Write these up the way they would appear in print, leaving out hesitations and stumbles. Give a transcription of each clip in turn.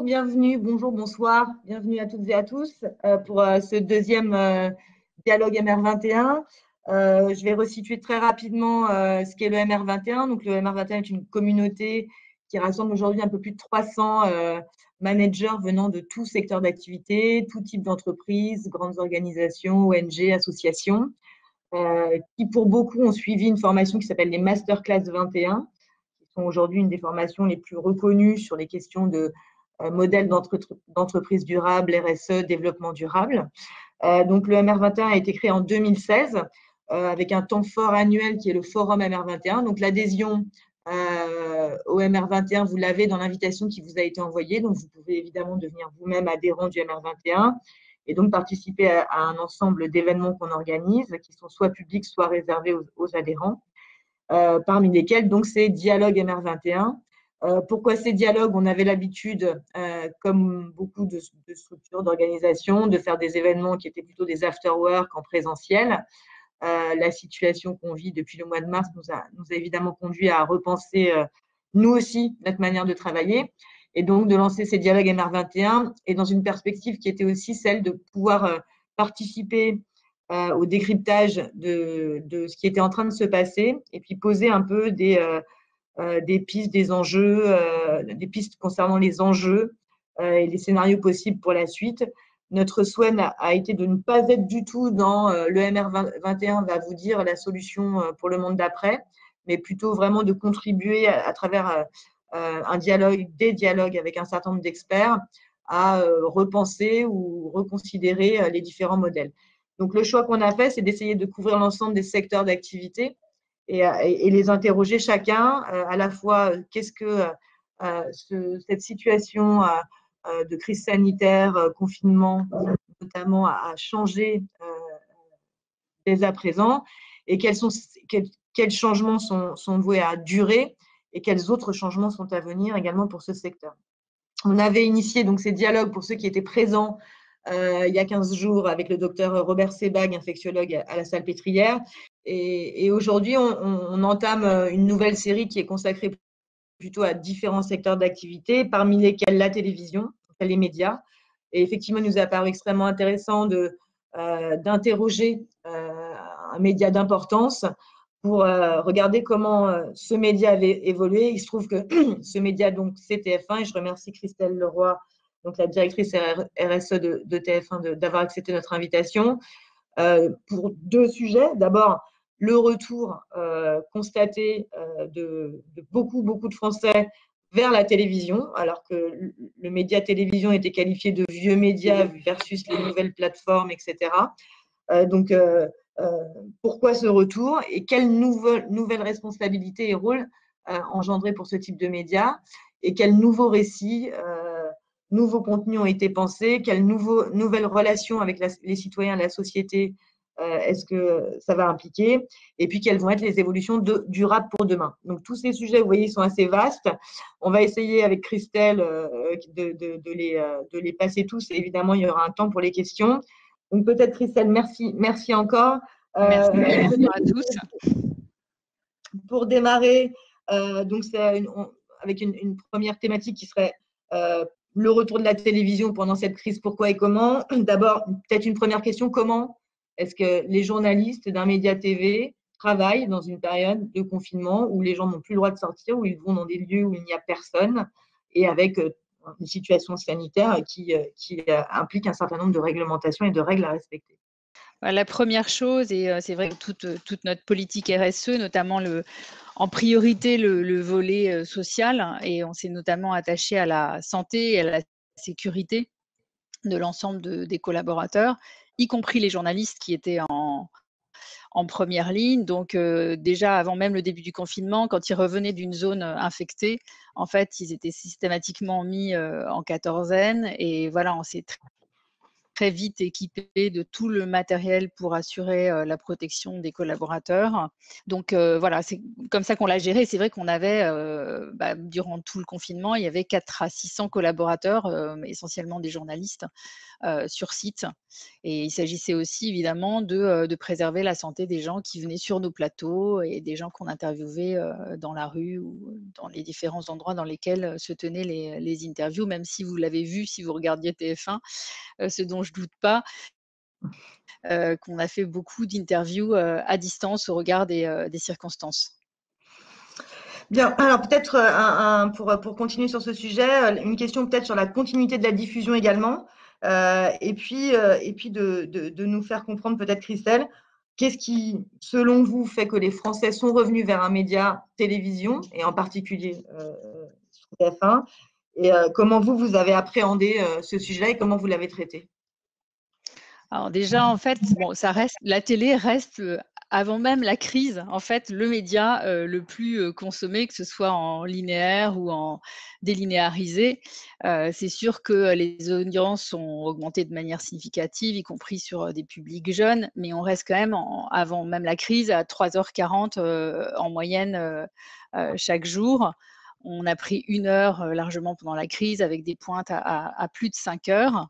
bienvenue, bonjour, bonsoir, bienvenue à toutes et à tous pour ce deuxième dialogue MR21. Je vais resituer très rapidement ce qu'est le MR21. Donc, le MR21 est une communauté qui rassemble aujourd'hui un peu plus de 300 managers venant de tout secteur d'activité, tout type d'entreprise, grandes organisations, ONG, associations, qui pour beaucoup ont suivi une formation qui s'appelle les Masterclass 21, qui sont aujourd'hui une des formations les plus reconnues sur les questions de modèle d'entreprise durable, RSE, développement durable. Donc, le MR21 a été créé en 2016 avec un temps fort annuel qui est le forum MR21. Donc, l'adhésion au MR21, vous l'avez dans l'invitation qui vous a été envoyée. Donc, vous pouvez évidemment devenir vous-même adhérent du MR21 et donc participer à un ensemble d'événements qu'on organise, qui sont soit publics, soit réservés aux adhérents, parmi lesquels donc c'est Dialogue MR21. Pourquoi ces dialogues? On avait l'habitude, comme beaucoup de structures, d'organisations, de faire des événements qui étaient plutôt des after-work en présentiel. La situation qu'on vit depuis le mois de mars nous a évidemment conduit à repenser, nous aussi, notre manière de travailler, et donc de lancer ces dialogues MR21, et dans une perspective qui était aussi celle de pouvoir participer au décryptage de ce qui était en train de se passer, et puis poser un peu des pistes, des enjeux, des pistes concernant les enjeux et les scénarios possibles pour la suite. Notre souhait a été de ne pas être du tout dans le MR21 va vous dire la solution pour le monde d'après, mais plutôt vraiment de contribuer à travers un dialogue, des dialogues avec un certain nombre d'experts à repenser ou reconsidérer les différents modèles. Donc, le choix qu'on a fait, c'est d'essayer de couvrir l'ensemble des secteurs d'activité et les interroger chacun, à la fois qu'est-ce que cette situation de crise sanitaire, confinement notamment, a changé dès à présent, et quels changements sont voués à durer et quels autres changements sont à venir également pour ce secteur. On avait initié donc ces dialogues pour ceux qui étaient présents il y a 15 jours avec le docteur Robert Sebag, infectiologue à la Salpêtrière. Et aujourd'hui, on entame une nouvelle série qui est consacrée plutôt à différents secteurs d'activité, parmi lesquels la télévision, les médias. Et effectivement, il nous a paru extrêmement intéressant d'interroger un média d'importance pour regarder comment ce média avait évolué. Il se trouve que ce média, donc, c'est TF1, et je remercie Christelle Leroy, donc la directrice RSE de TF1, d'avoir accepté notre invitation pour deux sujets. D'abord, le retour constaté de beaucoup de Français vers la télévision, alors que le média télévision était qualifié de vieux média versus les nouvelles plateformes, etc. Donc, pourquoi ce retour et quelles nouvelles responsabilités et rôles engendrés pour ce type de médias, et quels nouveaux récits, nouveaux contenus ont été pensés, quelles nouvelles relations avec les citoyens, la société est-ce que ça va impliquer, et puis quelles vont être les évolutions durables pour demain. Donc, tous ces sujets, vous voyez, sont assez vastes. On va essayer avec Christelle de les passer tous, et évidemment, il y aura un temps pour les questions. Donc, peut-être, Christelle, merci encore. Merci à tous. Pour démarrer, donc avec une première thématique qui serait le retour de la télévision pendant cette crise, pourquoi et comment. D'abord, peut-être une première question, comment est-ce que les journalistes d'un média TV travaillent dans une période de confinement où les gens n'ont plus le droit de sortir, où ils vont dans des lieux où il n'y a personne, et avec une situation sanitaire qui implique un certain nombre de réglementations et de règles à respecter? La première chose, et c'est vrai que toute notre politique RSE, notamment en priorité le volet social, et on s'est notamment attaché à la santé et à la sécurité de l'ensemble des collaborateurs, y compris les journalistes qui étaient en première ligne. Donc déjà avant même le début du confinement, quand ils revenaient d'une zone infectée, en fait, ils étaient systématiquement mis en quatorzaine. Et voilà, on s'est très vite équipés de tout le matériel pour assurer la protection des collaborateurs. Donc voilà, c'est comme ça qu'on l'a géré. C'est vrai qu'on avait, durant tout le confinement, il y avait 400 à 600 collaborateurs, essentiellement des journalistes, sur site. Et il s'agissait aussi évidemment de préserver la santé des gens qui venaient sur nos plateaux et des gens qu'on interviewait dans la rue ou dans les différents endroits dans lesquels se tenaient les interviews, même si vous l'avez vu, si vous regardiez TF1, ce dont je doute pas, qu'on a fait beaucoup d'interviews à distance au regard des circonstances. Bien, alors peut-être pour continuer sur ce sujet, une question peut-être sur la continuité de la diffusion également, et puis de nous faire comprendre peut-être, Christelle, qu'est-ce qui, selon vous, fait que les Français sont revenus vers un média télévision, et en particulier sur TF1, et comment vous avez appréhendé ce sujet et comment vous l'avez traité? Alors déjà, en fait, bon, la télé reste, avant même la crise, en fait, le média, le plus, consommé, que ce soit en linéaire ou en délinéarisé. C'est sûr que les audiences ont augmenté de manière significative, y compris sur, des publics jeunes, mais on reste quand même avant même la crise à 3h40 en moyenne, chaque jour. On a pris 1 heure, largement pendant la crise avec des pointes à plus de 5 heures.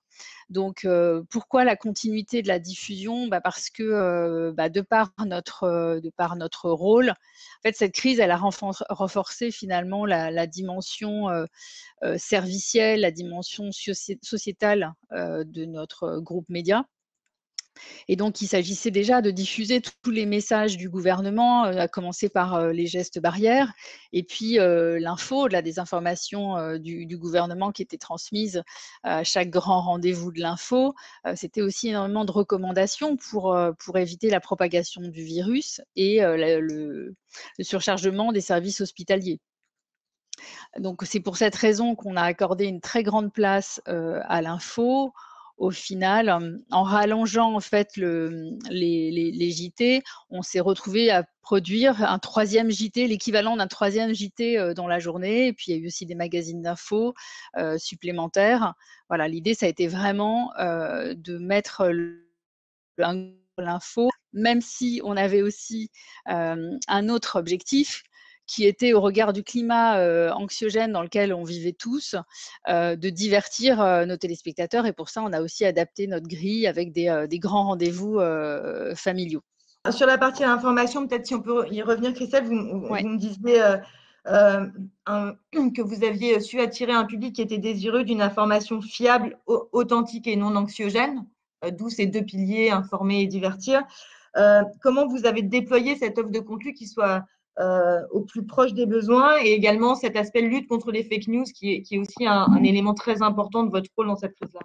Donc, pourquoi la continuité de la diffusion? Parce que, de par notre rôle, en fait, cette crise, elle a renforcé finalement la dimension, servicielle, la dimension sociétale, de notre groupe média. Et donc, il s'agissait déjà de diffuser tous les messages du gouvernement, à commencer par les gestes barrières, et puis l'info, la désinformation du gouvernement qui était transmise à chaque grand rendez-vous de l'info. C'était aussi énormément de recommandations pour éviter la propagation du virus et le surchargement des services hospitaliers. Donc, c'est pour cette raison qu'on a accordé une très grande place à l'info. Au final, en rallongeant en fait les JT, on s'est retrouvé à produire un 3e JT, l'équivalent d'un 3e JT dans la journée. Et puis, il y a eu aussi des magazines d'info supplémentaires. Voilà, l'idée, ça a été vraiment de mettre l'info, même si on avait aussi un autre objectif qui était, au regard du climat anxiogène dans lequel on vivait tous, de divertir nos téléspectateurs. Et pour ça, on a aussi adapté notre grille avec des grands rendez-vous familiaux. Sur la partie information, peut-être si on peut y revenir, Christelle, vous Ouais. me disiez que vous aviez su attirer un public qui était désireux d'une information fiable, authentique et non anxiogène, d'où ces 2 piliers, informer et divertir. Comment vous avez déployé cette offre de contenu qui soit au plus proche des besoins, et également cet aspect lutte contre les fake news qui est aussi un élément très important de votre rôle dans cette crise-là?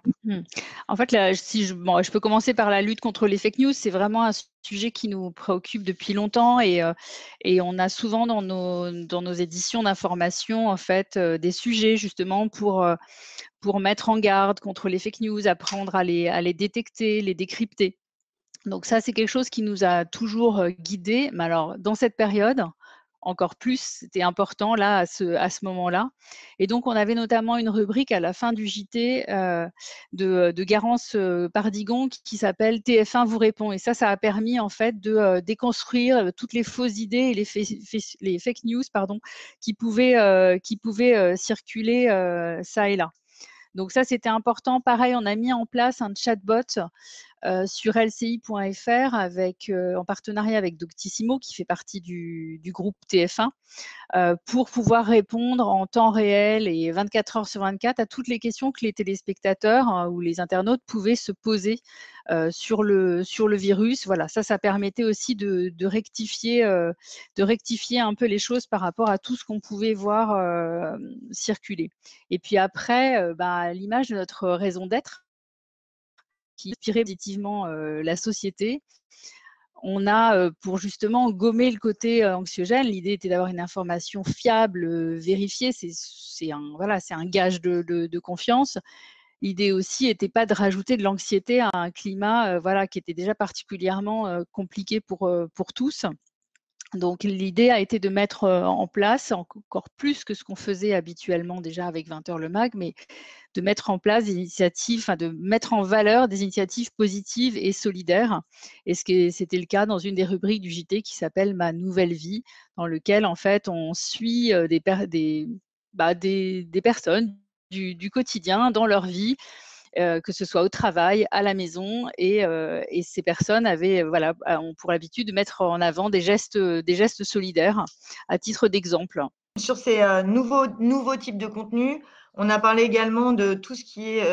En fait, si je peux commencer par la lutte contre les fake news. C'est vraiment un sujet qui nous préoccupe depuis longtemps, et on a souvent dans nos éditions d'information, en fait, des sujets justement pour mettre en garde contre les fake news, apprendre à les détecter, les décrypter. Donc ça, c'est quelque chose qui nous a toujours guidés. Mais alors, dans cette période, encore plus, c'était important là, à ce moment-là. Et donc, on avait notamment une rubrique à la fin du JT de Garance Pardigon qui s'appelle TF1 vous répond. Et ça a permis en fait de déconstruire toutes les fausses idées et les fake news, pardon, qui pouvaient circuler ça et là. Donc ça, c'était important. Pareil, on a mis en place un chatbot sur lci.fr en partenariat avec Doctissimo, qui fait partie du groupe TF1, pour pouvoir répondre en temps réel et 24 heures sur 24 à toutes les questions que les téléspectateurs ou les internautes pouvaient se poser sur le virus. Voilà, ça permettait aussi de rectifier un peu les choses par rapport à tout ce qu'on pouvait voir circuler. Et puis après, à l'image de notre raison d'être, qui inspirait positivement la société. On a, pour justement gommer le côté anxiogène, l'idée était d'avoir une information fiable, vérifiée. C'est un gage de confiance. L'idée aussi n'était pas de rajouter de l'anxiété à un climat qui était déjà particulièrement compliqué pour tous. Donc l'idée a été de mettre en place, encore plus que ce qu'on faisait habituellement déjà avec 20 heures le mag, mais de mettre en place des initiatives, enfin de mettre en valeur des initiatives positives et solidaires. Et c'était le cas dans une des rubriques du JT qui s'appelle Ma nouvelle vie, dans lequel en fait on suit des personnes du quotidien dans leur vie, que ce soit au travail, à la maison, et ces personnes ont pour habitude de mettre en avant des gestes solidaires à titre d'exemple. Sur ces nouveaux types de contenus, on a parlé également de tout ce qui est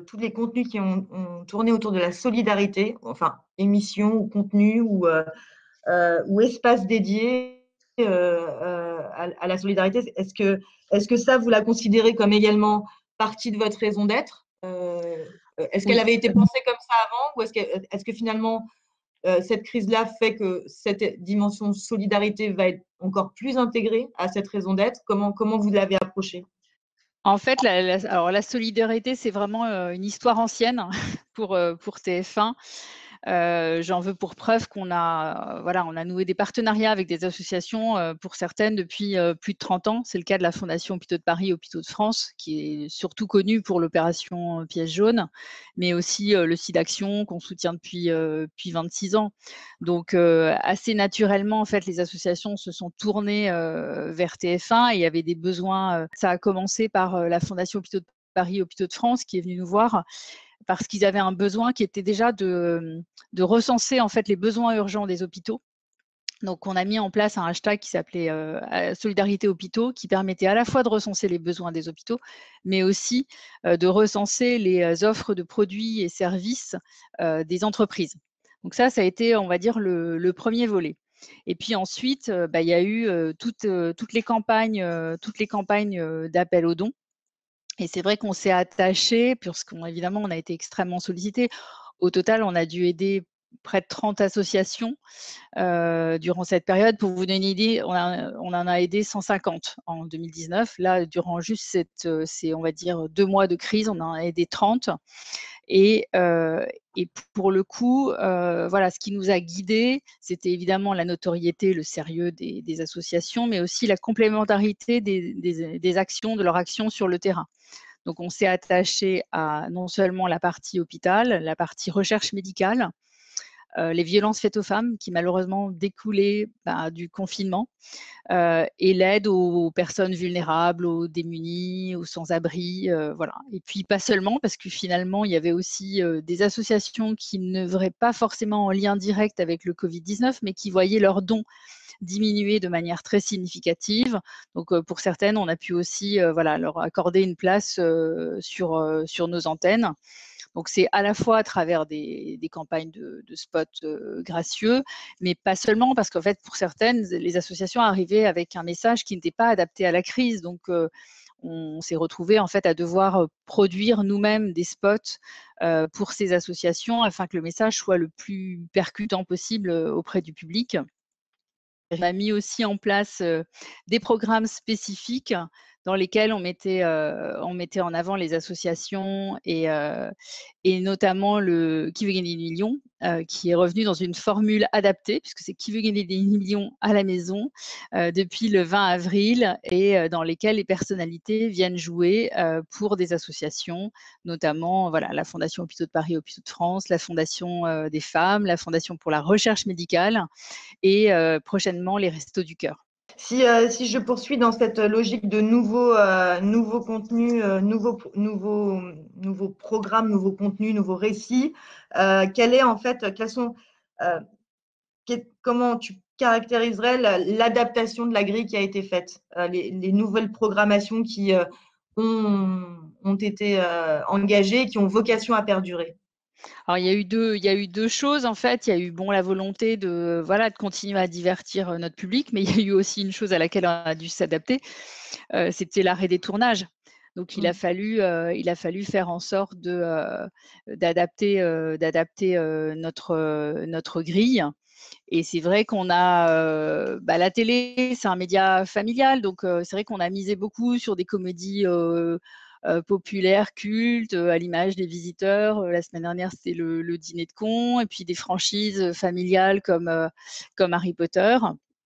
tous les contenus qui ont tourné autour de la solidarité, enfin émissions ou contenus ou espaces dédiés à la solidarité. Est-ce que ça, vous la considérez comme également partie de votre raison d'être? Est-ce qu'elle Oui. avait été pensée comme ça avant, ou est-ce que finalement cette crise-là fait que cette dimension solidarité va être encore plus intégrée à cette raison d'être? Comment vous l'avez approchée? En fait, alors la solidarité, c'est vraiment une histoire ancienne pour TF1. J'en veux pour preuve qu'on a, on a noué des partenariats avec des associations, pour certaines depuis plus de 30 ans. C'est le cas de la Fondation Hôpitaux de Paris, Hôpitaux de France, qui est surtout connue pour l'opération Pièce jaune, mais aussi le SIDAction qu'on soutient depuis 26 ans. Donc, assez naturellement, en fait, les associations se sont tournées vers TF1 et il y avait des besoins. Ça a commencé par la Fondation Hôpitaux de Paris, Hôpitaux de France, qui est venue nous voir parce qu'ils avaient un besoin qui était déjà de recenser en fait les besoins urgents des hôpitaux. Donc, on a mis en place un hashtag qui s'appelait Solidarité Hôpitaux, qui permettait à la fois de recenser les besoins des hôpitaux, mais aussi de recenser les offres de produits et services des entreprises. Donc ça a été, on va dire, le premier volet. Et puis ensuite, il y a eu toutes les campagnes d'appel aux dons. Et c'est vrai qu'on s'est attaché, évidemment, on a été extrêmement sollicité. Au total, on a dû aider près de 30 associations durant cette période. Pour vous donner une idée, on en a aidé 150 en 2019. Là, durant juste on va dire 2 mois de crise, on en a aidé 30. Et pour le coup, ce qui nous a guidés, c'était évidemment la notoriété, le sérieux des associations, mais aussi la complémentarité des actions, de leurs actions sur le terrain. Donc, on s'est attaché à non seulement la partie hôpital, la partie recherche médicale, les violences faites aux femmes qui malheureusement découlaient du confinement, et l'aide aux personnes vulnérables, aux démunis, aux sans-abri, voilà. Et puis pas seulement, parce que finalement, il y avait aussi des associations qui ne n'œuvraient pas forcément en lien direct avec le Covid-19, mais qui voyaient leurs dons diminuer de manière très significative. Donc, pour certaines, on a pu aussi leur accorder une place sur nos antennes. Donc, c'est à la fois à travers des campagnes de spots gracieux, mais pas seulement, parce qu'en fait, pour certaines, les associations arrivaient avec un message qui n'était pas adapté à la crise. Donc, on s'est retrouvé en fait à devoir produire nous-mêmes des spots pour ces associations afin que le message soit le plus percutant possible auprès du public. On a mis aussi en place des programmes spécifiques dans lesquels on mettait en avant les associations et notamment le Qui veut gagner des millions, qui est revenu dans une formule adaptée, puisque c'est Qui veut gagner des millions à la maison depuis le 20 avril, et dans lesquels les personnalités viennent jouer pour des associations, notamment la Fondation Hôpitaux de Paris, Hôpitaux de France, la Fondation des femmes, la Fondation pour la recherche médicale et prochainement les Restos du Cœur. Si je poursuis dans cette logique de nouveaux contenus, nouveaux programmes, nouveaux contenus, nouveaux récits, comment tu caractériserais l'adaptation de la grille qui a été faite, les nouvelles programmations qui ont été engagées et qui ont vocation à perdurer? Alors, il y a eu deux choses en fait. Il y a eu la volonté de continuer à divertir notre public, mais il y a eu aussi une chose à laquelle on a dû s'adapter, c'était l'arrêt des tournages. Donc, il a fallu faire en sorte d'adapter notre grille. Et c'est vrai qu'on a la télé, c'est un média familial, donc c'est vrai qu'on a misé beaucoup sur des comédies populaires, cultes, à l'image des Visiteurs. La semaine dernière, c'était le Dîner de cons, et puis des franchises familiales comme Harry Potter.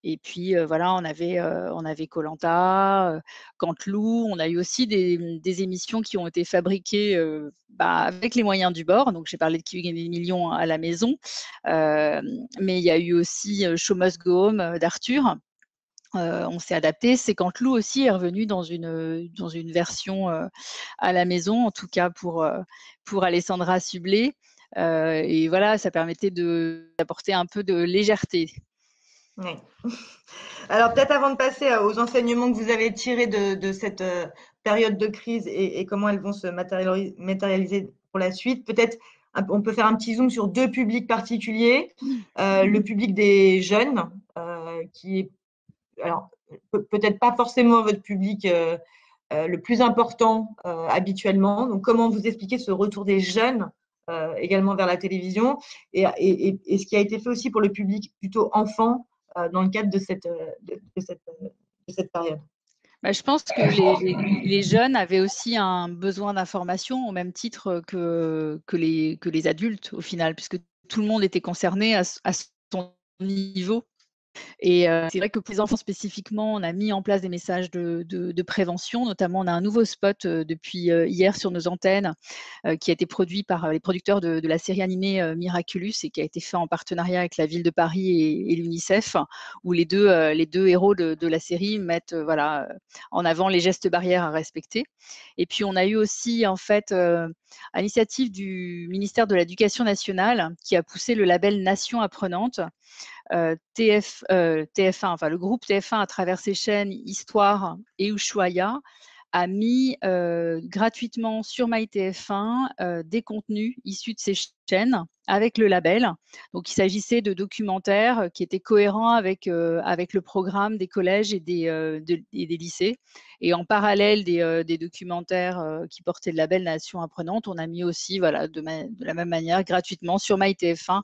Et puis voilà, on avait koh Canteloup. On a eu aussi des émissions qui ont été fabriquées avec les moyens du bord. Donc j'ai parlé de Qui veut gagner des millions à la maison, mais il y a eu aussi Show Must Go Home d'Arthur. On s'est adapté. C'est Canteloup aussi est revenu dans une version à la maison, en tout cas pour Alessandra Sublet. Et voilà, ça permettait d'apporter un peu de légèreté. Oui. Alors, peut-être avant de passer aux enseignements que vous avez tirés de cette période de crise et comment elles vont se matérialiser pour la suite, peut-être on peut faire un petit zoom sur deux publics particuliers. Le public des jeunes, qui est, alors, peut-être pas forcément votre public le plus important habituellement. Donc, comment vous expliquez ce retour des jeunes également vers la télévision et ce qui a été fait aussi pour le public plutôt enfant dans le cadre de cette période. Je pense que les jeunes avaient aussi un besoin d'information au même titre que les adultes au final, puisque tout le monde était concerné à son niveau. Et c'est vrai que pour les enfants spécifiquement, on a mis en place des messages de prévention. Notamment, on a un nouveau spot depuis hier sur nos antennes qui a été produit par les producteurs de la série animée Miraculous et qui a été fait en partenariat avec la ville de Paris et l'UNICEF, où les deux héros de la série mettent en avant les gestes barrières à respecter. Et puis, on a eu aussi, en fait, à l'initiative du ministère de l'Éducation nationale, qui a poussé le label Nation apprenante, TF1, enfin le groupe TF1 à travers ses chaînes Histoire et Ushuaïa a mis gratuitement sur MyTF1 des contenus issus de ces chaînes avec le label. Donc il s'agissait de documentaires qui étaient cohérents avec le programme des collèges et des lycées. Et en parallèle des documentaires qui portaient le label Nation apprenante, on a mis aussi, de la même manière, gratuitement sur MyTF1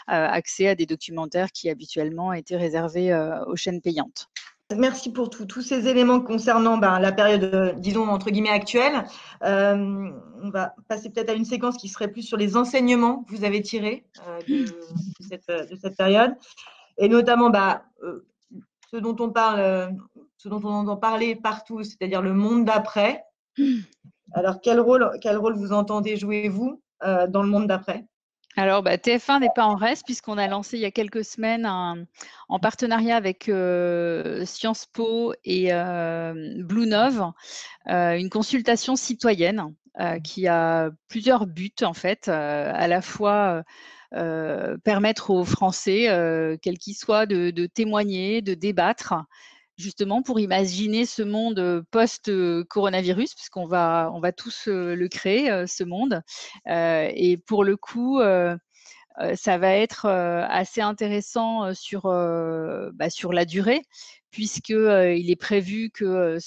accès à des documentaires qui habituellement étaient réservés aux chaînes payantes. Merci pour tous ces éléments concernant la période, disons, entre guillemets, actuelle. On va passer peut-être à une séquence qui serait plus sur les enseignements que vous avez tirés de cette période. Et notamment, ce dont on entend parler partout, c'est-à-dire le monde d'après. Alors, quel rôle vous entendez jouer, vous, dans le monde d'après ? Alors, TF1 n'est pas en reste puisqu'on a lancé il y a quelques semaines en partenariat avec Sciences Po et Blue Nove, une consultation citoyenne qui a plusieurs buts en fait, à la fois permettre aux Français, quels qu'ils soient, de témoigner, de débattre, justement pour imaginer ce monde post-coronavirus, puisqu'on va tous le créer, ce monde. Et pour le coup, ça va être assez intéressant sur la durée, puisqu'il est prévu que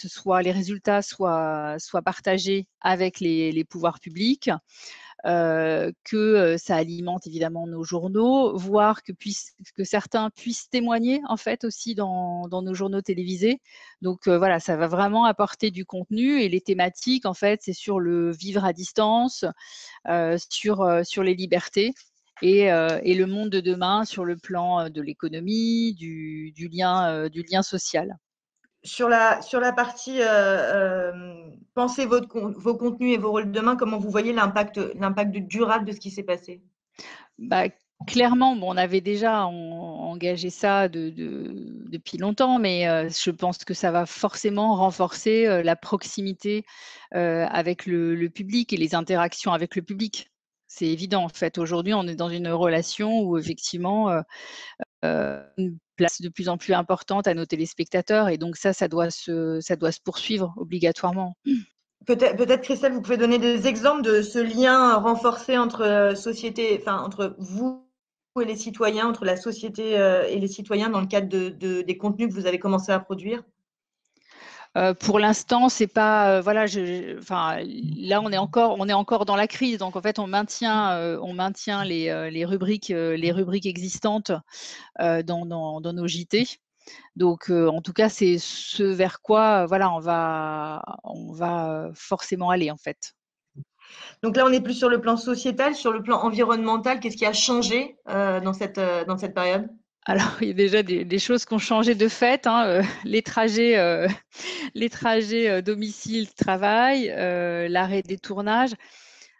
les résultats soient partagés avec les pouvoirs publics, que ça alimente évidemment nos journaux, voire que certains puissent témoigner en fait aussi dans nos journaux télévisés. Donc voilà, ça va vraiment apporter du contenu et les thématiques en fait, c'est sur le vivre à distance, sur les libertés. Et le monde de demain sur le plan de l'économie, du lien social. Sur la partie pensez vos contenus et vos rôles de demain, comment vous voyez l'impact durable de ce qui s'est passé ? Clairement, on avait déjà engagé ça depuis longtemps, mais je pense que ça va forcément renforcer la proximité avec le public et les interactions avec le public. C'est évident, en fait. Aujourd'hui, on est dans une relation où effectivement, une place de plus en plus importante à nos téléspectateurs, et donc ça doit se poursuivre obligatoirement. Peut-être, Christelle, vous pouvez donner des exemples de ce lien renforcé entre entre vous et les citoyens, entre la société et les citoyens dans le cadre des contenus que vous avez commencé à produire ? Pour l'instant, c'est pas là on est encore dans la crise, donc en fait on maintient les rubriques existantes dans nos JT. Donc en tout cas, c'est ce vers quoi on va forcément aller en fait. Donc là, on est plus sur le plan sociétal, sur le plan environnemental. Qu'est-ce qui a changé dans cette période ? Alors, il y a déjà des choses qui ont changé de fait, hein, les trajets domicile-travail, l'arrêt des tournages.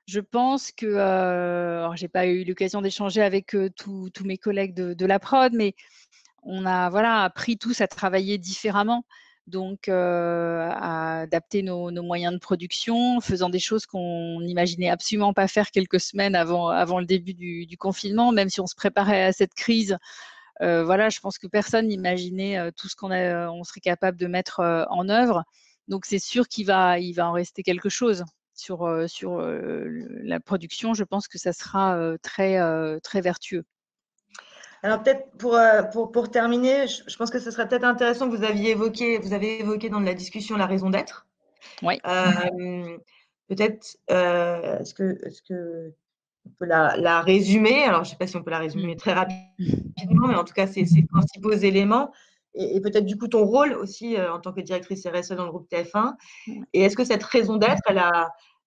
Je pense que, alors j'ai pas eu l'occasion d'échanger avec tous mes collègues de la prod, mais on a voilà, appris tous à travailler différemment. Donc, à adapter nos moyens de production, en faisant des choses qu'on n'imaginait absolument pas faire quelques semaines avant le début du confinement, même si on se préparait à cette crise. Voilà, je pense que personne n'imaginait tout ce on serait capable de mettre en œuvre. Donc, c'est sûr il va en rester quelque chose sur la production. Je pense que ça sera très vertueux. Alors peut-être pour terminer, je pense que ce serait peut-être intéressant que vous avez évoqué dans la discussion la raison d'être. Oui. Peut-être, est-ce que on peut la résumer? Alors, je ne sais pas si on peut la résumer très rapidement, mais en tout cas, ces principaux éléments et peut-être du coup ton rôle aussi en tant que directrice RSE dans le groupe TF1. Et est-ce que cette raison d'être,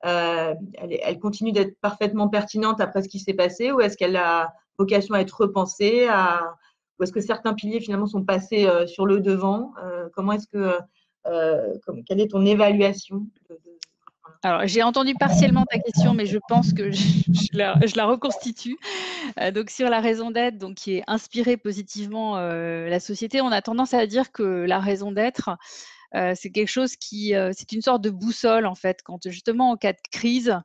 elle continue d'être parfaitement pertinente après ce qui s'est passé ou est-ce qu'elle a vocation à être repensée ou est-ce que certains piliers finalement sont passés sur le devant? Quelle est ton évaluation Alors, j'ai entendu partiellement ta question, mais je pense que je la reconstitue. Donc, sur la raison d'être, donc qui est inspirer positivement la société, on a tendance à dire que la raison d'être, c'est quelque chose c'est une sorte de boussole en fait. Quand justement en cas de crise,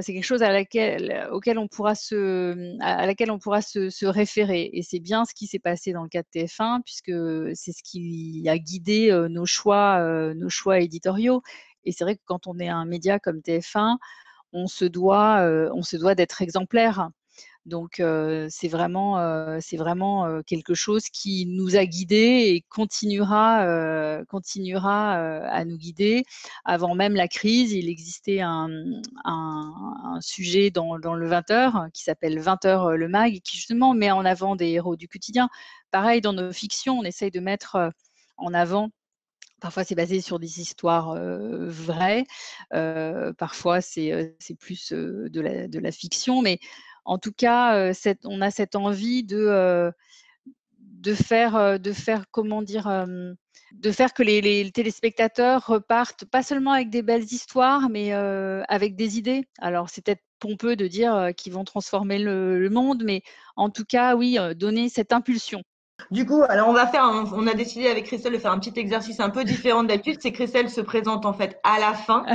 c'est quelque chose à laquelle on pourra se référer. Et c'est bien ce qui s'est passé dans le cas de TF1 puisque c'est ce qui a guidé nos choix éditoriaux. Et c'est vrai que quand on est un média comme TF1, on se doit d'être exemplaire. Donc, c'est vraiment quelque chose qui nous a guidés et continuera à nous guider. Avant même la crise, il existait un sujet dans le 20h qui s'appelle 20h le mag, qui justement met en avant des héros du quotidien. Pareil, dans nos fictions, on essaye de mettre en avant. Parfois, c'est basé sur des histoires vraies. Parfois, c'est plus de la fiction. Mais en tout cas, on a cette envie de faire, comment dire, de faire que les téléspectateurs repartent pas seulement avec des belles histoires, mais avec des idées. Alors, c'est peut-être pompeux de dire qu'ils vont transformer le monde, mais en tout cas, oui, donner cette impulsion. Du coup, alors on a décidé avec Christelle de faire un petit exercice un peu différent d'habitude. C'est que Christelle se présente en fait à la fin.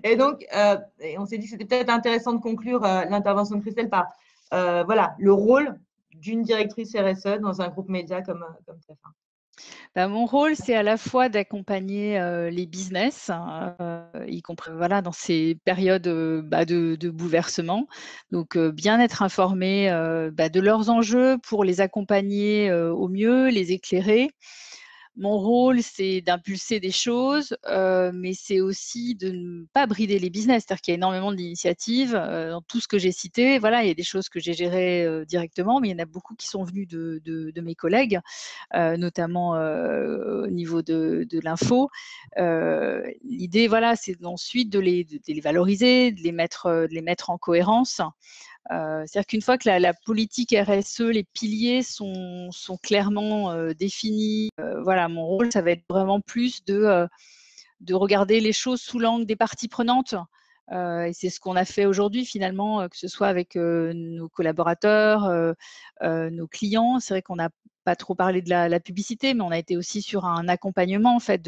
Et donc, on s'est dit que c'était peut-être intéressant de conclure l'intervention de Christelle par voilà, le rôle d'une directrice RSE dans un groupe média comme TF1. Bah, mon rôle, c'est à la fois d'accompagner les business, y compris voilà, dans ces périodes de bouleversement. Donc, bien être informé de leurs enjeux pour les accompagner au mieux, les éclairer. Mon rôle, c'est d'impulser des choses, mais c'est aussi de ne pas brider les business. C'est-à-dire qu'il y a énormément d'initiatives dans tout ce que j'ai cité. Voilà, il y a des choses que j'ai gérées directement, mais il y en a beaucoup qui sont venues de mes collègues, notamment au niveau de l'info. L'idée, voilà, c'est ensuite de les valoriser, de les mettre en cohérence. C'est-à-dire qu'une fois que la politique RSE, les piliers sont clairement définis, voilà, mon rôle, ça va être vraiment plus de regarder les choses sous l'angle des parties prenantes. Et c'est ce qu'on a fait aujourd'hui finalement, que ce soit avec nos collaborateurs, nos clients. C'est vrai qu'on n'a pas trop parlé de la publicité, mais on a été aussi sur un accompagnement en fait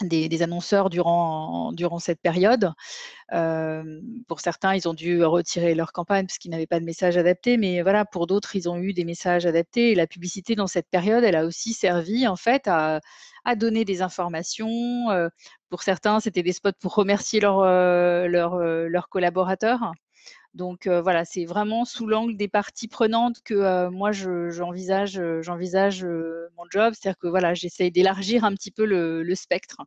des annonceurs durant cette période. Pour certains, ils ont dû retirer leur campagne parce qu'ils n'avaient pas de message adapté, mais voilà, pour d'autres, ils ont eu des messages adaptés. Et la publicité dans cette période, elle a aussi servi en fait à donner des informations. Pour certains, c'était des spots pour remercier leurs collaborateurs. Donc voilà, c'est vraiment sous l'angle des parties prenantes que moi j'envisage mon job, c'est-à-dire que voilà, j'essaye d'élargir un petit peu le spectre.